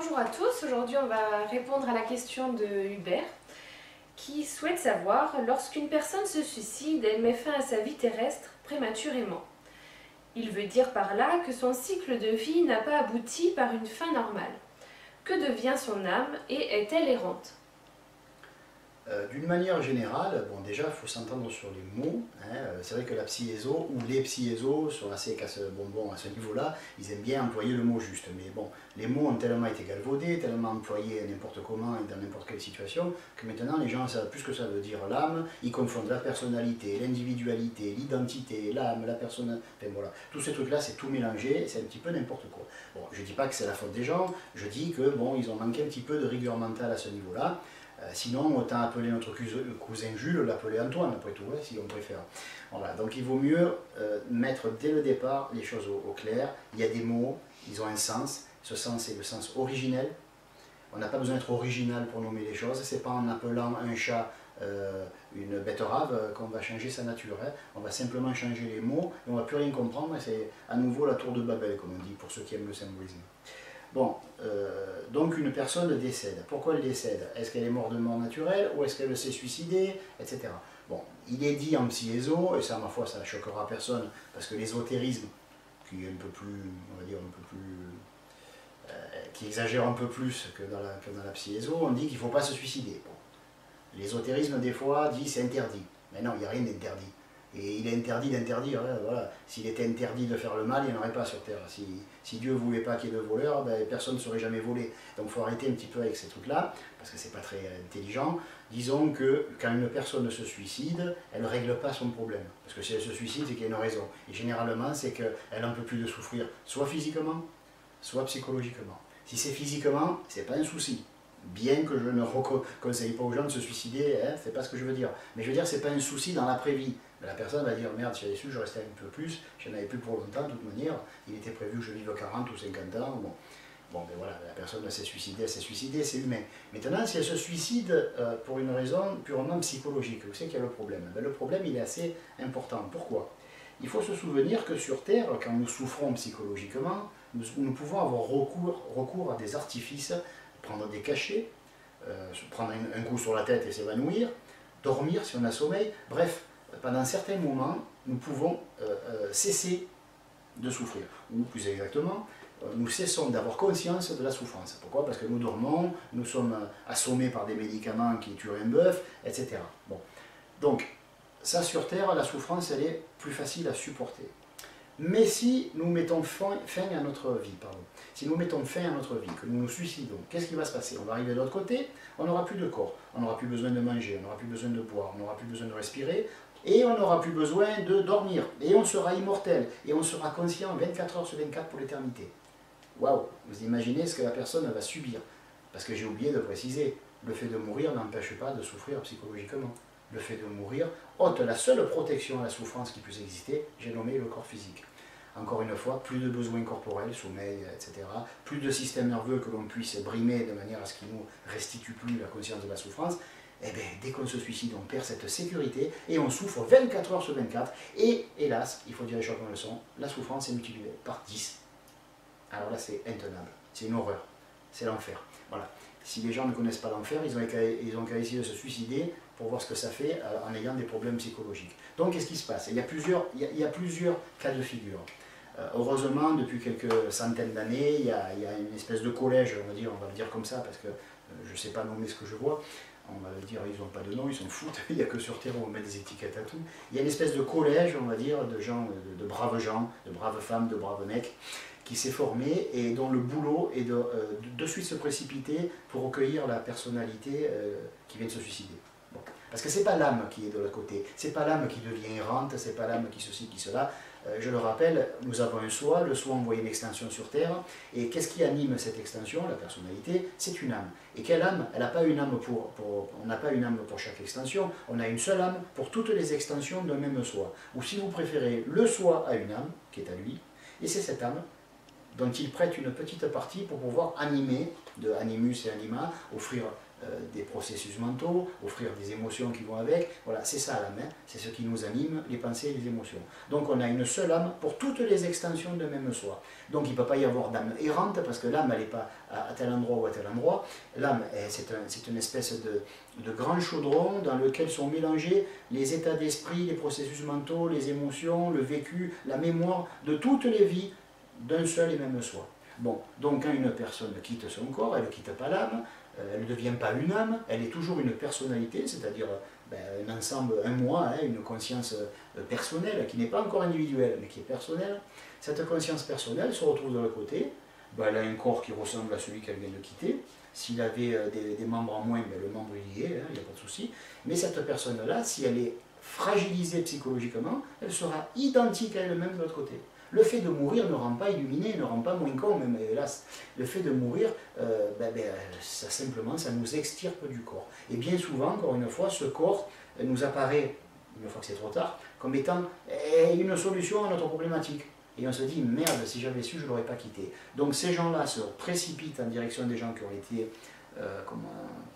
Bonjour à tous, aujourd'hui on va répondre à la question de Hubert qui souhaite savoir lorsqu'une personne se suicide, elle met fin à sa vie terrestre prématurément. Il veut dire par là que son cycle de vie n'a pas abouti par une fin normale. Que devient son âme et est-elle errante? D'une manière générale, bon déjà il faut s'entendre sur les mots, hein. C'est vrai que la psyéso ou les psyésos sont assez casse-bonbons à ce niveau-là, ils aiment bien employer le mot juste, mais bon, les mots ont tellement été galvaudés, tellement employés n'importe comment et dans n'importe quelle situation, que maintenant les gens savent plus ce que ça veut dire l'âme, ils confondent la personnalité, l'individualité, l'identité, l'âme, la personne, enfin voilà, tous ces trucs-là c'est tout mélangé, c'est un petit peu n'importe quoi. Bon, je dis pas que c'est la faute des gens, je dis que bon, ils ont manqué un petit peu de rigueur mentale à ce niveau-là. Sinon, autant appeler notre cousin Jules, l'appeler Antoine, après tout, hein, si on préfère. Voilà, donc il vaut mieux mettre dès le départ les choses au clair. Il y a des mots, ils ont un sens. Ce sens est le sens originel. On n'a pas besoin d'être original pour nommer les choses. C'est pas en appelant un chat une betterave qu'on va changer sa nature. Hein. On va simplement changer les mots et on ne va plus rien comprendre. C'est à nouveau la tour de Babel, comme on dit, pour ceux qui aiment le symbolisme. Bon, donc une personne décède. Pourquoi elle décède? Est-ce qu'elle est morte de mort naturelle ou est-ce qu'elle s'est suicidée, etc. Bon, il est dit en psyéso, et ça, ma foi, ça ne choquera personne, parce que l'ésotérisme, qui est un peu plus, on va dire, un peu plus, qui exagère un peu plus que dans la psyéso, on dit qu'il ne faut pas se suicider. Bon. L'ésotérisme, des fois, dit c'est interdit. Mais non, il n'y a rien d'interdit. Et il est interdit d'interdire, hein, voilà. S'il était interdit de faire le mal, il n'y en aurait pas sur Terre. Si Dieu ne voulait pas qu'il y ait de voleurs, ben, personne ne serait jamais volé. Donc il faut arrêter un petit peu avec ces trucs-là, parce que c'est pas très intelligent. Disons que quand une personne se suicide, elle ne règle pas son problème. Parce que si elle se suicide, c'est qu'il y a une raison. Et généralement, c'est qu'elle n'en peut plus de souffrir, soit physiquement, soit psychologiquement. Si c'est physiquement, c'est pas un souci. Bien que je ne conseille pas aux gens de se suicider, hein, c'est pas ce que je veux dire. Mais je veux dire, c'est pas un souci dans l'après-vie. La personne va dire, merde, si j'avais su, je restais un peu plus, je n'en avais plus pour longtemps, de toute manière, il était prévu que je vive 40 ou 50 ans, bon ben voilà, la personne s'est suicidée, c'est humain. Maintenant, si elle se suicide pour une raison purement psychologique, vous savez qu'il y a le problème. Ben, le problème, il est assez important. Pourquoi? Il faut se souvenir que sur Terre, quand nous souffrons psychologiquement, nous pouvons avoir recours à des artifices, prendre des cachets, prendre un coup sur la tête et s'évanouir, dormir si on a sommeil, bref, pendant certains moments, nous pouvons cesser de souffrir. Ou plus exactement, nous cessons d'avoir conscience de la souffrance. Pourquoi? Parce que nous dormons, nous sommes assommés par des médicaments qui tueraient un bœuf, etc. Bon. Donc, ça sur Terre, la souffrance, elle est plus facile à supporter. Mais si nous mettons fin à notre vie, si nous mettons fin à notre vie, que nous nous suicidons, qu'est-ce qui va se passer? On va arriver de l'autre côté, on n'aura plus de corps, on n'aura plus besoin de manger, on n'aura plus besoin de boire, on n'aura plus besoin de respirer, et on n'aura plus besoin de dormir, et on sera immortel, et on sera conscient 24 heures sur 24 pour l'éternité. Waouh! Vous imaginez ce que la personne va subir. Parce que j'ai oublié de préciser, le fait de mourir n'empêche pas de souffrir psychologiquement. Le fait de mourir ôte la seule protection à la souffrance qui puisse exister, j'ai nommé le corps physique. Encore une fois, plus de besoins corporels, sommeil, etc. Plus de système nerveux que l'on puisse brimer de manière à ce qu'il nous restitue plus la conscience de la souffrance. Eh bien, dès qu'on se suicide, on perd cette sécurité et on souffre 24 heures sur 24. Et hélas, il faut dire les choses comme elles sont, la souffrance est multipliée par 10. Alors là, c'est intenable, c'est une horreur, c'est l'enfer. Voilà. Si les gens ne connaissent pas l'enfer, ils ont qu'à essayer de se suicider pour voir ce que ça fait en ayant des problèmes psychologiques. Donc, qu'est-ce qui se passe? Il y a plusieurs cas de figure. Heureusement, depuis quelques centaines d'années, il y a une espèce de collège, on va le dire comme ça, parce que je ne sais pas nommer ce que je vois. On va le dire, ils n'ont pas de nom, ils s'en foutent, il n'y a que sur Terre où on met des étiquettes à tout. Il y a une espèce de collège, on va dire, de gens, de braves gens, de braves femmes, de braves mecs, qui s'est formé et dont le boulot est de suite se précipiter pour recueillir la personnalité qui vient de se suicider. Bon. Parce que c'est pas l'âme qui est de l'autre côté, c'est pas l'âme qui devient errante, c'est pas l'âme qui ceci, qui cela. Je le rappelle, nous avons un soi, le soi envoie une extension sur Terre, et qu'est-ce qui anime cette extension, la personnalité? C'est une âme. Et quelle âme? Elle n'a pas une âme on n'a pas une âme pour chaque extension, on a une seule âme pour toutes les extensions d'un même soi. Ou si vous préférez, le soi a une âme, qui est à lui, et c'est cette âme dont il prête une petite partie pour pouvoir animer, de animus et anima, offrir des processus mentaux, offrir des émotions qui vont avec. Voilà, c'est ça l'âme, hein. C'est ce qui nous anime, les pensées et les émotions. Donc on a une seule âme pour toutes les extensions de même soi. Donc il ne peut pas y avoir d'âme errante, parce que l'âme, elle n'est pas à tel endroit ou à tel endroit. L'âme, c'est une espèce de grand chaudron dans lequel sont mélangés les états d'esprit, les processus mentaux, les émotions, le vécu, la mémoire de toutes les vies d'un seul et même soi. Bon, donc quand une personne quitte son corps, elle ne quitte pas l'âme, elle ne devient pas une âme, elle est toujours une personnalité, c'est-à-dire un ensemble, un moi, hein, une conscience personnelle, qui n'est pas encore individuelle, mais qui est personnelle. Cette conscience personnelle se retrouve de l'autre côté, elle a un corps qui ressemble à celui qu'elle vient de quitter. S'il avait des membres en moins, le membre il y est, il n'y a pas de souci. Mais cette personne-là, si elle est fragilisée psychologiquement, elle sera identique à elle-même de l'autre côté. Le fait de mourir ne rend pas illuminé, ne rend pas moins con, même hélas. Le fait de mourir, ça, simplement, ça nous extirpe du corps. Et bien souvent, encore une fois, ce corps nous apparaît, une fois que c'est trop tard, comme étant une solution à notre problématique. Et on se dit, merde, si j'avais su, je ne l'aurais pas quitté. Donc ces gens-là se précipitent en direction des gens qui ont été,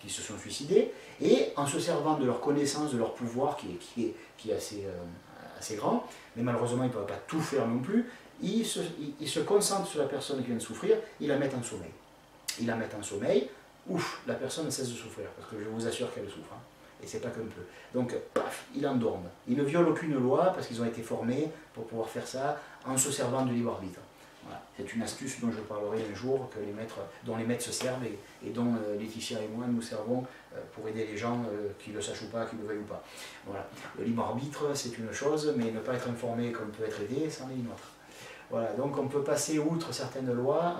qui se sont suicidés, et en se servant de leur connaissance, de leur pouvoir, qui est assez grand, mais malheureusement ils ne peuvent pas tout faire non plus, ils se concentrent sur la personne qui vient de souffrir, ils la mettent en sommeil. Ils la mettent en sommeil, ouf, la personne cesse de souffrir, parce que je vous assure qu'elle souffre, hein. Et c'est pas qu'un peu. Donc, paf, ils endorment. Ils ne violent aucune loi, parce qu'ils ont été formés pour pouvoir faire ça, en se servant du libre arbitre. Voilà. C'est une astuce dont je parlerai un jour, dont les maîtres se servent, et dont Laetitia et moi nous servons pour aider les gens, qui le sachent ou pas, qui le veuillent ou pas. Voilà. Le libre arbitre, c'est une chose, mais ne pas être informé comme peut être aidé, c'en est une autre. Voilà. Donc on peut passer outre certaines lois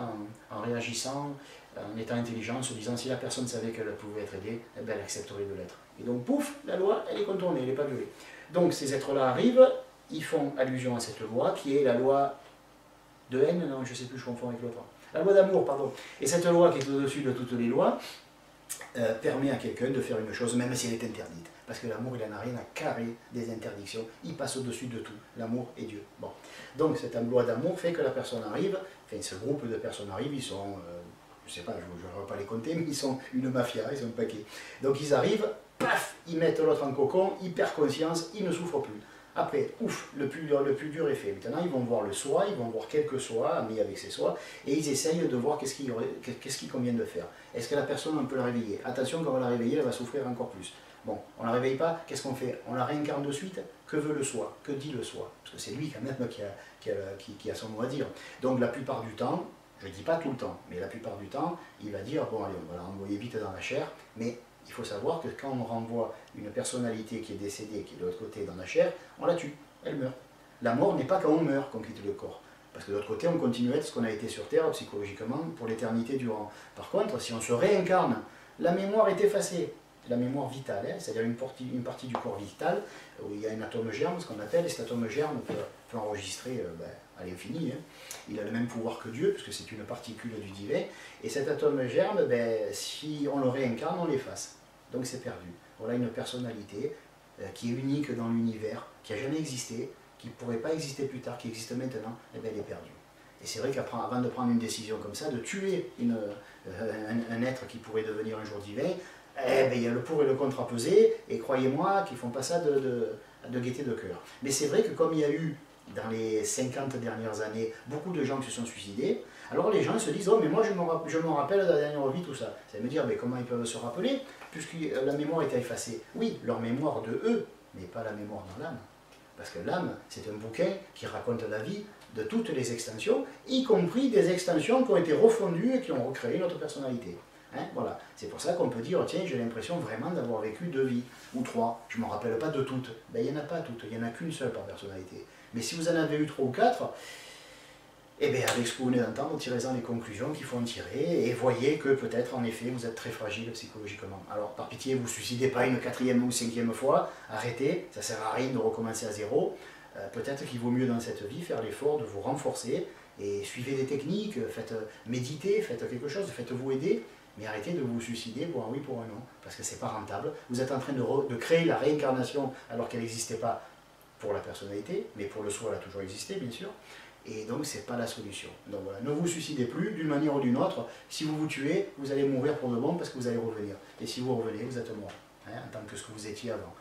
en réagissant, en étant intelligent, en se disant si la personne savait qu'elle pouvait être aidée, eh bien, elle accepterait de l'être. Et donc pouf, la loi, elle est contournée, elle n'est pas violée. Donc ces êtres-là arrivent, ils font allusion à cette loi, qui est la loi de haine, non, je ne sais plus, je confonds avec l'autre. La loi d'amour, pardon. Et cette loi qui est au-dessus de toutes les lois, permet à quelqu'un de faire une chose, même si elle est interdite. Parce que l'amour, il n'en a rien à carrer des interdictions, il passe au-dessus de tout. L'amour est Dieu. Bon. Donc cette loi d'amour fait que la personne arrive, enfin ce groupe de personnes arrivent, ils sont, je ne sais pas, je ne vais pas les compter, mais ils sont une mafia, ils sont un paquet. Donc ils arrivent, paf, ils mettent l'autre en cocon, ils perdent conscience, ils ne souffrent plus. Après, ouf, le plus dur est fait. Maintenant, ils vont voir le soi, ils vont voir quelques sois, amis avec ses sois, et ils essayent de voir qu'est-ce qu'il convient de faire. Est-ce que la personne, on peut la réveiller? Attention, quand on va la réveiller, elle va souffrir encore plus. Bon, on ne la réveille pas, qu'est-ce qu'on fait? On la réincarne de suite? Que veut le soi? Que dit le soi? Parce que c'est lui quand même qui a son mot à dire. Donc la plupart du temps, je ne dis pas tout le temps, mais la plupart du temps, il va dire, bon allez, on va la renvoyer vite dans la chair, mais il faut savoir que quand on renvoie une personnalité qui est décédée, qui est de l'autre côté dans la chair, on la tue, elle meurt. La mort n'est pas quand on meurt qu'on quitte le corps. Parce que de l'autre côté, on continue à être ce qu'on a été sur Terre psychologiquement pour l'éternité durant. Par contre, si on se réincarne, la mémoire est effacée. La mémoire vitale, hein, c'est-à-dire une partie du corps vital, où il y a un atome germe, ce qu'on appelle, et cet atome germe peut enregistrer à l'infini. Hein. Il a le même pouvoir que Dieu, puisque c'est une particule du divin. Et cet atome germe, si on le réincarne, on l'efface. Donc c'est perdu. Voilà une personnalité qui est unique dans l'univers, qui n'a jamais existé, qui ne pourrait pas exister plus tard, qui existe maintenant, et bien elle est perdue. Et c'est vrai qu'avant de prendre une décision comme ça, de tuer un être qui pourrait devenir un jour divin, il y a le pour et le contre à peser, et croyez-moi qu'ils ne font pas ça de gaieté de cœur. Mais c'est vrai que comme il y a eu, dans les 50 dernières années, beaucoup de gens qui se sont suicidés, alors les gens se disent « Oh, mais moi je me rappelle de la dernière vie, tout ça. » Ça veut dire « Mais comment ils peuvent se rappeler, puisque la mémoire était effacée ?» Oui, leur mémoire de eux, mais pas la mémoire dans l'âme. Parce que l'âme, c'est un bouquin qui raconte la vie de toutes les extensions, y compris des extensions qui ont été refondues et qui ont recréé notre personnalité. Hein, voilà. C'est pour ça qu'on peut dire, tiens, j'ai l'impression vraiment d'avoir vécu 2 vies, ou 3, je ne m'en rappelle pas de toutes. Ben, il n'y en a pas toutes, il n'y en a qu'une seule par personnalité. Mais si vous en avez eu 3 ou 4, eh bien, avec ce que vous venez d'entendre, tirez-en les conclusions qu'il faut en tirer, et voyez que peut-être, en effet, vous êtes très fragile psychologiquement. Alors, par pitié, vous ne suicidez pas une 4e ou 5e fois, arrêtez, ça ne sert à rien de recommencer à zéro. Peut-être qu'il vaut mieux dans cette vie faire l'effort de vous renforcer, et suivez des techniques, faites méditer, faites quelque chose, faites-vous aider, mais arrêtez de vous suicider pour un oui, pour un non, parce que c'est pas rentable. Vous êtes en train de créer la réincarnation alors qu'elle n'existait pas pour la personnalité, mais pour le soi, elle a toujours existé, bien sûr. Et donc, c'est pas la solution. Donc voilà, ne vous suicidez plus d'une manière ou d'une autre. Si vous vous tuez, vous allez mourir pour de bon parce que vous allez revenir. Et si vous revenez, vous êtes mort, hein, en tant que ce que vous étiez avant.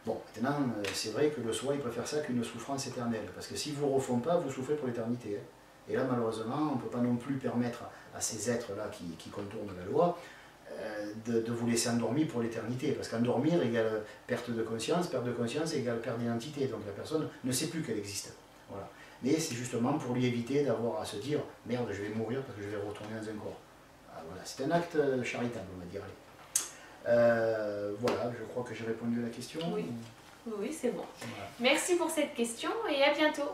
Bon, maintenant, c'est vrai que le soi, il préfère ça qu'une souffrance éternelle. Parce que si vous ne refondez pas, vous souffrez pour l'éternité. Hein. Et là, malheureusement, on ne peut pas non plus permettre à ces êtres-là qui contournent la loi de vous laisser endormir pour l'éternité. Parce qu'endormir égale perte de conscience égale perte d'identité. Donc la personne ne sait plus qu'elle existe. Voilà. Mais c'est justement pour lui éviter d'avoir à se dire « Merde, je vais mourir parce que je vais retourner dans un corps. » Voilà, c'est un acte charitable, on va dire. Voilà, je crois que j'ai répondu à la question. Oui, oui, c'est bon. Voilà. Merci pour cette question et à bientôt.